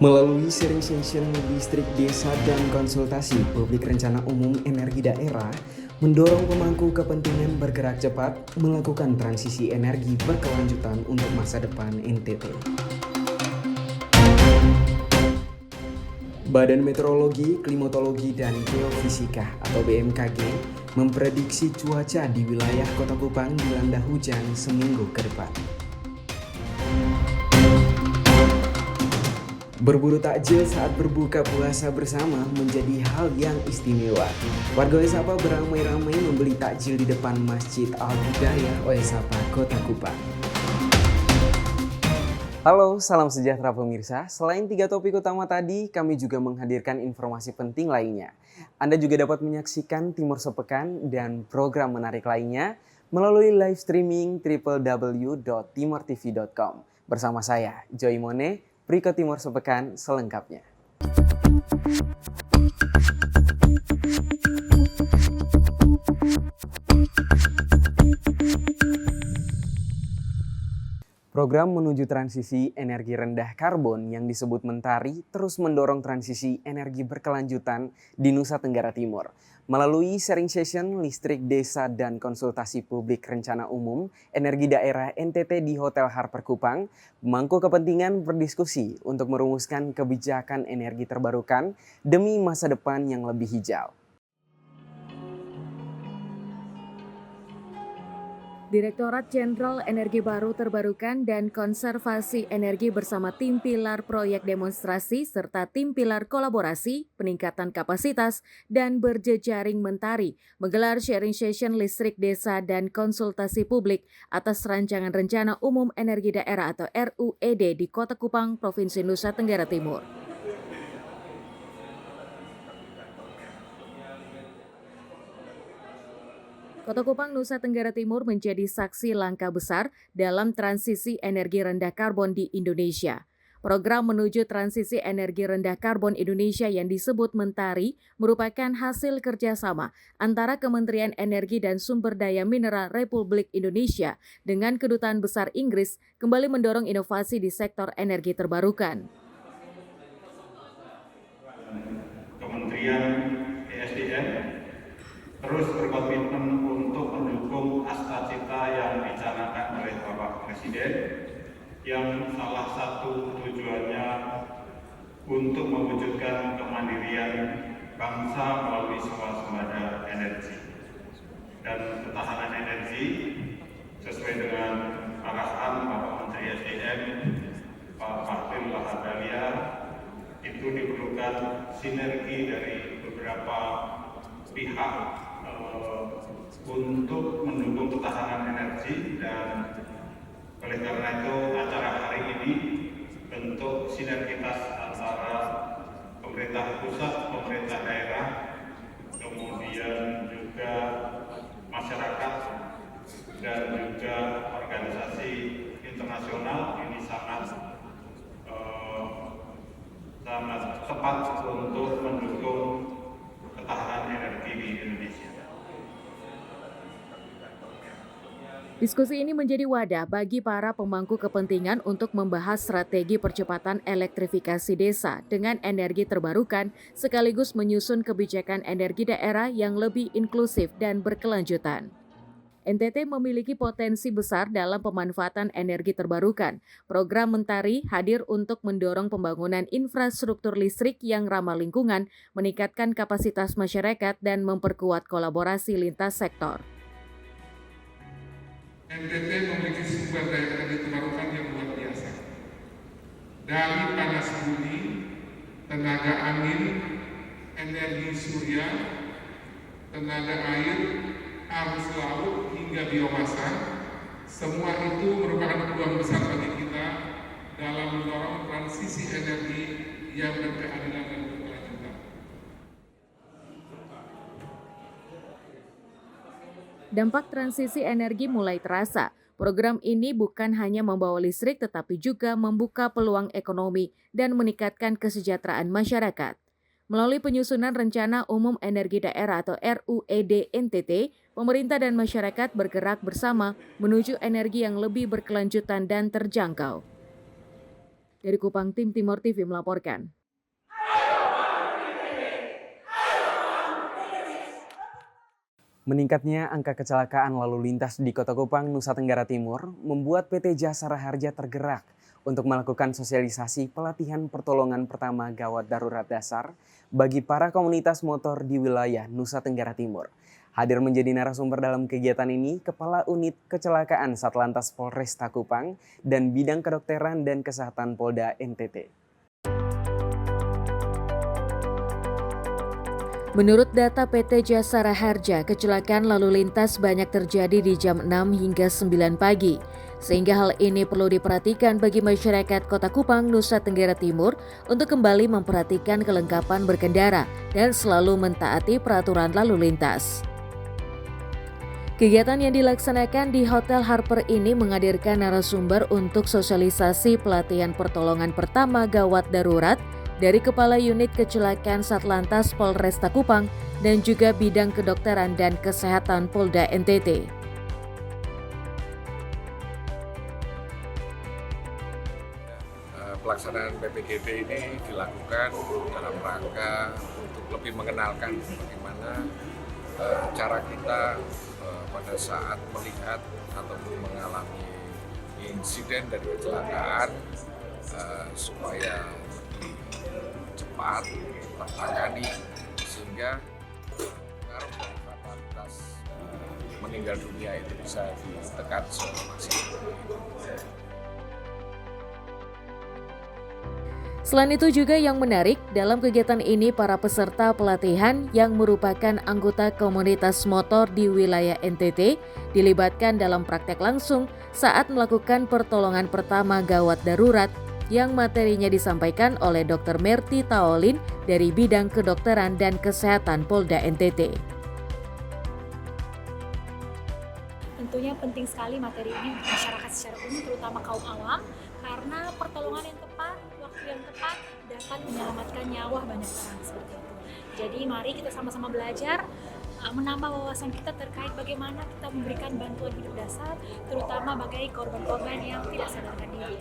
Melalui sharing session listrik desa dan konsultasi publik rencana umum energi daerah, mendorong pemangku kepentingan bergerak cepat melakukan transisi energi berkelanjutan untuk masa depan NTT. Badan Meteorologi, Klimatologi, dan Geofisika atau BMKG memprediksi cuaca di wilayah Kota Kupang dilanda hujan seminggu ke depan. Berburu takjil saat berbuka puasa bersama menjadi hal yang istimewa. Warga Oesapa beramai-ramai membeli takjil di depan Masjid Al-Hidayah Oesapa, Kota Kupang. Halo, salam sejahtera pemirsa. Selain 3 topik utama tadi, kami juga menghadirkan informasi penting lainnya. Anda juga dapat menyaksikan Timur Sepekan dan program menarik lainnya melalui live streaming www.timortv.com. Bersama saya, Joy Mone, berikut Timur Sepekan selengkapnya. Program menuju transisi energi rendah karbon yang disebut Mentari terus mendorong transisi energi berkelanjutan di Nusa Tenggara Timur. Melalui sharing session listrik desa dan konsultasi publik rencana umum energi daerah NTT di Hotel Harper Kupang, pemangku kepentingan berdiskusi untuk merumuskan kebijakan energi terbarukan demi masa depan yang lebih hijau. Direktorat Jenderal Energi Baru Terbarukan dan Konservasi Energi bersama tim pilar proyek demonstrasi serta tim pilar kolaborasi, peningkatan kapasitas, dan berjejaring Mentari menggelar sharing session listrik desa dan konsultasi publik atas rancangan rencana umum energi daerah atau RUED di Kota Kupang, Provinsi Nusa Tenggara Timur. Kota Kupang, Nusa Tenggara Timur menjadi saksi langkah besar dalam transisi energi rendah karbon di Indonesia. Program menuju transisi energi rendah karbon Indonesia yang disebut Mentari merupakan hasil kerjasama antara Kementerian Energi dan Sumber Daya Mineral Republik Indonesia dengan Kedutaan Besar Inggris kembali mendorong inovasi di sektor energi terbarukan. Kementerian ESDM terus berkomitmen untuk mendukung cita-cita yang dicanangkan oleh Bapak Presiden, yang salah satu tujuannya untuk mewujudkan kemandirian bangsa melalui swasembada energi dan ketahanan energi sesuai dengan arahan Bapak Menteri SDM Pak Bahlil Lahadalia. Itu diperlukan sinergi dari beberapa pihak untuk mendukung ketahanan energi, dan oleh karena itu acara hari ini bentuk sinergitas antara pemerintah pusat, pemerintah daerah, kemudian juga masyarakat dan juga organisasi internasional. Ini sangat tepat untuk mendukung ketahanan energi di Indonesia. Diskusi ini menjadi wadah bagi para pemangku kepentingan untuk membahas strategi percepatan elektrifikasi desa dengan energi terbarukan sekaligus menyusun kebijakan energi daerah yang lebih inklusif dan berkelanjutan. NTT memiliki potensi besar dalam pemanfaatan energi terbarukan. Program Mentari hadir untuk mendorong pembangunan infrastruktur listrik yang ramah lingkungan, meningkatkan kapasitas masyarakat, dan memperkuat kolaborasi lintas sektor. NTT memiliki sumber daya energi terbarukan yang luar biasa. Dari panas bumi, tenaga angin, energi surya, tenaga air, arus laut, hingga biomasa, semua itu merupakan peluang besar bagi kita dalam mendorong transisi energi yang berkeadilan dan berkelanjutan. Dampak transisi energi mulai terasa. Program ini bukan hanya membawa listrik tetapi juga membuka peluang ekonomi dan meningkatkan kesejahteraan masyarakat. Melalui penyusunan Rencana Umum Energi Daerah atau RUED NTT, pemerintah dan masyarakat bergerak bersama menuju energi yang lebih berkelanjutan dan terjangkau. Dari Kupang, Tim Timur TV melaporkan. Meningkatnya angka kecelakaan lalu lintas di Kota Kupang, Nusa Tenggara Timur membuat PT Jasara Harja tergerak untuk melakukan sosialisasi pelatihan pertolongan pertama gawat darurat dasar bagi para komunitas motor di wilayah Nusa Tenggara Timur. Hadir menjadi narasumber dalam kegiatan ini Kepala Unit Kecelakaan Satlantas Polresta Kupang dan Bidang Kedokteran dan Kesehatan Polda NTT. Menurut data PT Jasara Harja, kecelakaan lalu lintas banyak terjadi di jam 6 hingga 9 pagi. Sehingga hal ini perlu diperhatikan bagi masyarakat Kota Kupang, Nusa Tenggara Timur untuk kembali memperhatikan kelengkapan berkendara dan selalu mentaati peraturan lalu lintas. Kegiatan yang dilaksanakan di Hotel Harper ini menghadirkan narasumber untuk sosialisasi pelatihan pertolongan pertama gawat darurat dari Kepala Unit Kecelakaan Satlantas Polresta Kupang dan juga Bidang Kedokteran dan Kesehatan Polda NTT. Pelaksanaan PPDB ini dilakukan dalam rangka untuk lebih mengenalkan bagaimana cara kita pada saat melihat ataupun mengalami insiden dan kecelakaan supaya cepat tertangani sehingga pengaruh dari fatalitas meninggal dunia itu bisa ditekan semaksimal. Selain itu juga yang menarik, dalam kegiatan ini para peserta pelatihan yang merupakan anggota komunitas motor di wilayah NTT dilibatkan dalam praktek langsung saat melakukan pertolongan pertama gawat darurat yang materinya disampaikan oleh Dr. Merti Taolin dari Bidang Kedokteran dan Kesehatan Polda NTT. Tentunya penting sekali materi ini untuk masyarakat secara umum, terutama kaum awam, karena pertolongan yang tepat, waktu yang tepat dapat menyelamatkan nyawa banyak orang seperti itu. Jadi mari kita sama-sama belajar, menambah wawasan kita terkait bagaimana kita memberikan bantuan hidup dasar, terutama bagi korban-korban yang tidak sadarkan diri.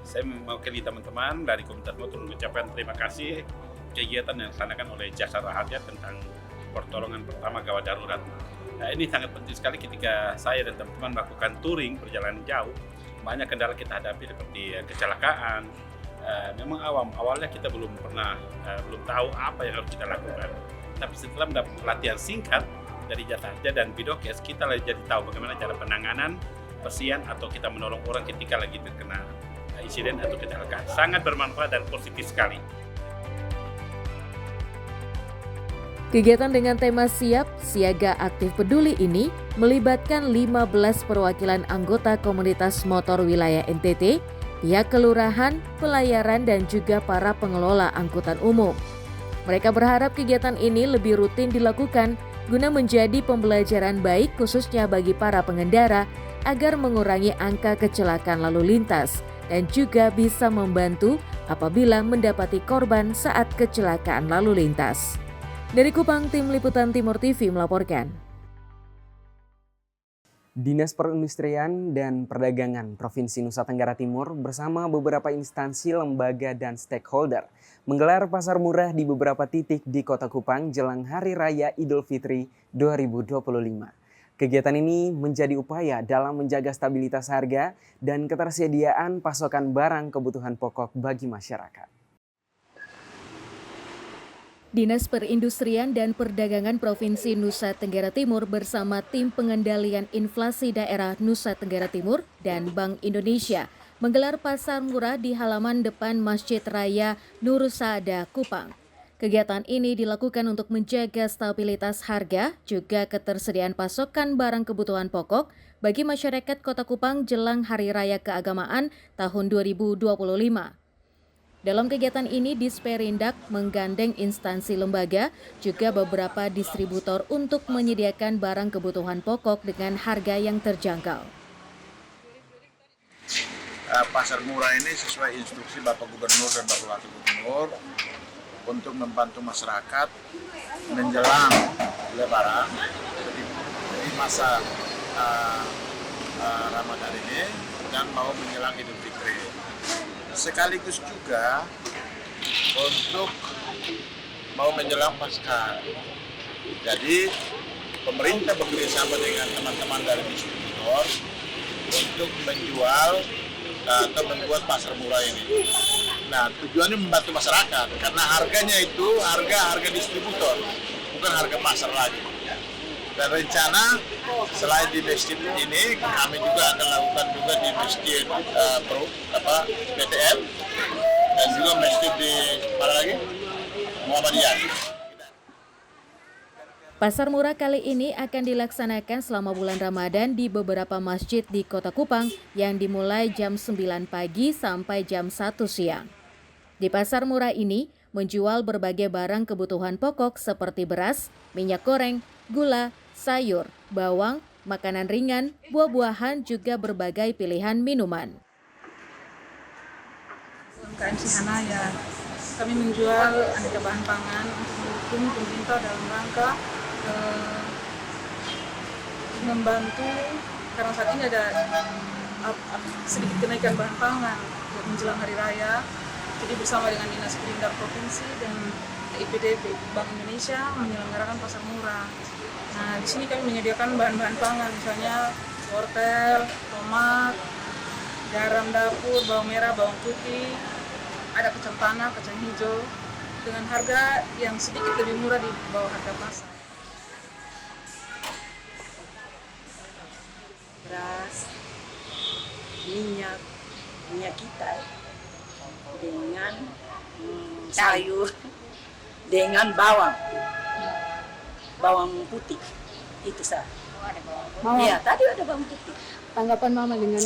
Saya mewakili teman-teman dari komunitas motor mengucapkan terima kasih kegiatan yang dilaksanakan oleh Jasara Harja tentang pertolongan pertama gawat darurat. Nah, ini sangat penting sekali ketika saya dan teman-teman melakukan touring perjalanan jauh. Banyak kendala kita hadapi seperti kecelakaan. Memang awalnya kita belum tahu apa yang harus kita lakukan. Tapi setelah mendapat pelatihan singkat dari Jasara Harja dan Bidokes, kita jadi tahu bagaimana cara penanganan pasien atau kita menolong orang ketika lagi terkena insiden atau kecelakaan. Sangat bermanfaat dan positif sekali. Kegiatan dengan tema Siap, Siaga, Aktif, Peduli ini melibatkan 15 perwakilan anggota komunitas motor wilayah NTT, pihak kelurahan, pelayaran, dan juga para pengelola angkutan umum. Mereka berharap kegiatan ini lebih rutin dilakukan guna menjadi pembelajaran baik khususnya bagi para pengendara agar mengurangi angka kecelakaan lalu lintas dan juga bisa membantu apabila mendapati korban saat kecelakaan lalu lintas. Dari Kupang, Tim Liputan Timur TV melaporkan. Dinas Perindustrian dan Perdagangan Provinsi Nusa Tenggara Timur bersama beberapa instansi, lembaga, dan stakeholder menggelar pasar murah di beberapa titik di Kota Kupang jelang Hari Raya Idul Fitri 2025. Kegiatan ini menjadi upaya dalam menjaga stabilitas harga dan ketersediaan pasokan barang kebutuhan pokok bagi masyarakat. Dinas Perindustrian dan Perdagangan Provinsi Nusa Tenggara Timur bersama Tim Pengendalian Inflasi Daerah Nusa Tenggara Timur dan Bank Indonesia menggelar pasar murah di halaman depan Masjid Raya Nur Saada, Kupang. Kegiatan ini dilakukan untuk menjaga stabilitas harga, juga ketersediaan pasokan barang kebutuhan pokok bagi masyarakat Kota Kupang jelang Hari Raya Keagamaan tahun 2025. Dalam kegiatan ini, Disperindak menggandeng instansi lembaga, juga beberapa distributor untuk menyediakan barang kebutuhan pokok dengan harga yang terjangkau. pasar murah ini sesuai instruksi Bapak Gubernur dan Bapak Wakil Gubernur untuk membantu masyarakat menjelang Lebaran, jadi masa Ramadan ini dan mau menjelang Idul Fitri. Sekaligus juga untuk mau menjelang Paskah. Jadi pemerintah bekerjasama dengan teman-teman dari distributor untuk menjual atau membuat pasar murah ini. Nah, tujuannya membantu masyarakat karena harganya itu harga distributor, bukan harga pasar lagi. Dan rencana selain di masjid ini, kami juga akan lakukan juga di masjid PTM dan juga masjid di mana lagi? Muhammadiyah. Pasar murah kali ini akan dilaksanakan selama bulan Ramadan di beberapa masjid di Kota Kupang yang dimulai jam 9 pagi sampai jam 1 siang. Di pasar murah ini menjual berbagai barang kebutuhan pokok seperti beras, minyak goreng, gula, sayur, bawang, makanan ringan, buah-buahan, juga berbagai pilihan minuman. UMKM Sihanaya, kami menjual aneka bahan pangan untuk mendukung pemerintah dalam rangka membantu, karena saat ini ada sedikit kenaikan bahan pangan menjelang hari raya. Jadi bersama dengan Dinas Perindak Provinsi dan IPDB Bank Indonesia menyelenggarakan pasar murah. Nah, di sini kami menyediakan bahan-bahan pangan, misalnya wortel, tomat, garam dapur, bawang merah, bawang putih, ada kacang tanah, kacang hijau, dengan harga yang sedikit lebih murah di bawah harga pasar. Beras, minyak kita, dengan sayur, dengan bawang putih, itu sah. Iya, tadi ada bawang putih. Tanggapan Mama dengan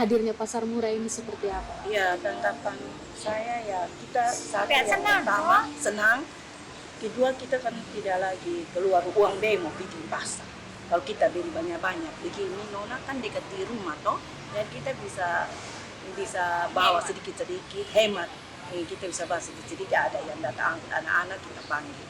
hadirnya pasar murah ini seperti apa? Iya, tanggapan saya ya, kita satu yang pertama senang, kedua kita kan tidak lagi keluar uang demo bikin pasar. Kalau kita beli banyak-banyak, begini Nona kan dekat di rumah toh, dan kita bisa bawa sedikit-sedikit, hemat. Kita bisa bawa sedikit-sedikit, ada yang datang anak-anak kita panggil.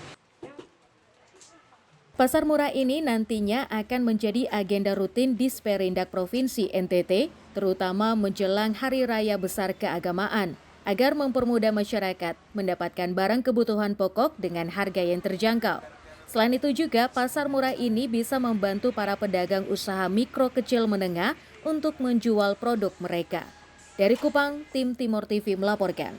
Pasar murah ini nantinya akan menjadi agenda rutin di Disperindak Provinsi NTT, terutama menjelang Hari Raya Besar Keagamaan, agar mempermudah masyarakat mendapatkan barang kebutuhan pokok dengan harga yang terjangkau. Selain itu juga, pasar murah ini bisa membantu para pedagang usaha mikro kecil menengah untuk menjual produk mereka. Dari Kupang, tim Timor TV melaporkan.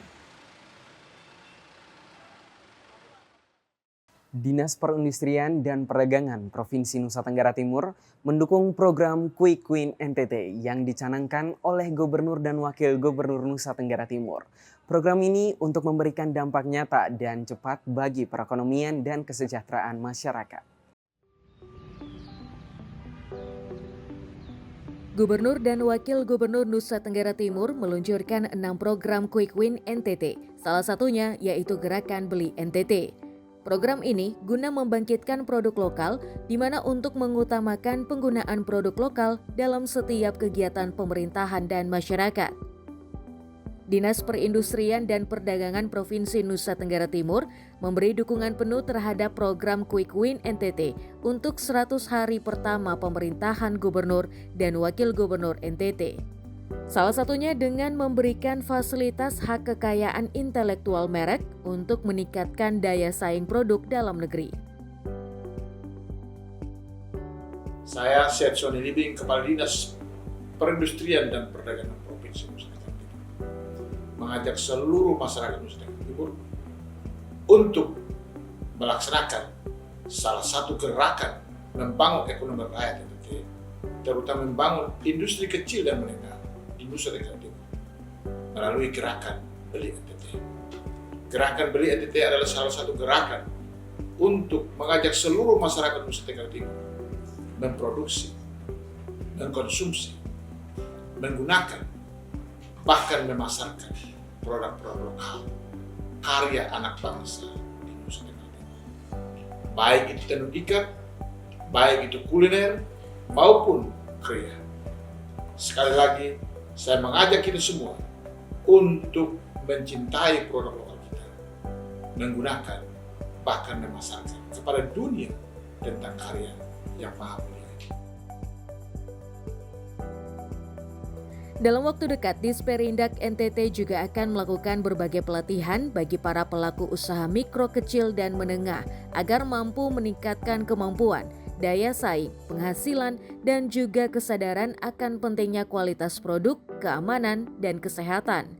Dinas Perindustrian dan Perdagangan Provinsi Nusa Tenggara Timur mendukung program Quick Win NTT yang dicanangkan oleh Gubernur dan Wakil Gubernur Nusa Tenggara Timur. Program ini untuk memberikan dampak nyata dan cepat bagi perekonomian dan kesejahteraan masyarakat. Gubernur dan Wakil Gubernur Nusa Tenggara Timur meluncurkan 6 program Quick Win NTT, salah satunya yaitu Gerakan Beli NTT. Program ini guna membangkitkan produk lokal, di mana untuk mengutamakan penggunaan produk lokal dalam setiap kegiatan pemerintahan dan masyarakat. Dinas Perindustrian dan Perdagangan Provinsi Nusa Tenggara Timur memberi dukungan penuh terhadap program Quick Win NTT untuk 100 hari pertama pemerintahan Gubernur dan Wakil Gubernur NTT. Salah satunya dengan memberikan fasilitas hak kekayaan intelektual merek untuk meningkatkan daya saing produk dalam negeri. Saya Setson Libing, Kepala Dinas Perindustrian dan Perdagangan Provinsi Nusa Tenggara Timur, mengajak seluruh masyarakat Nusa Tenggara Timur untuk melaksanakan salah satu gerakan membangun ekonomi rakyat NTT, terutama membangun industri kecil dan menengah di Nusa Tenggara Timur melalui gerakan Beli NTT. Gerakan Beli NTT adalah salah satu gerakan untuk mengajak seluruh masyarakat Nusa Tenggara Timur memproduksi, mengkonsumsi, menggunakan, bahkan memasarkan produk-produk lokal karya anak bangsa di Nusa Tenggara Timur. Baik itu tenun ikat, baik itu kuliner, maupun kria. Sekali lagi, Saya mengajak kita semua untuk mencintai produk lokal kita, menggunakan bahkan memasarkan kepada dunia tentang karya yang maha mulia. Dalam waktu dekat, Disperindak NTT juga akan melakukan berbagai pelatihan bagi para pelaku usaha mikro, kecil, dan menengah agar mampu meningkatkan kemampuan, daya saing, penghasilan, dan juga kesadaran akan pentingnya kualitas produk, keamanan, dan kesehatan.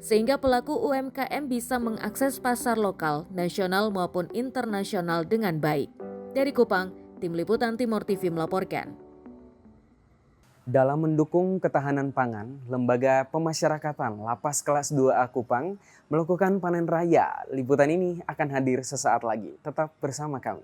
Sehingga pelaku UMKM bisa mengakses pasar lokal, nasional maupun internasional dengan baik. Dari Kupang, Tim Liputan Timur TV melaporkan. Dalam mendukung ketahanan pangan, Lembaga Pemasyarakatan Lapas Kelas 2A Kupang melakukan panen raya. Liputan ini akan hadir sesaat lagi. Tetap bersama kami.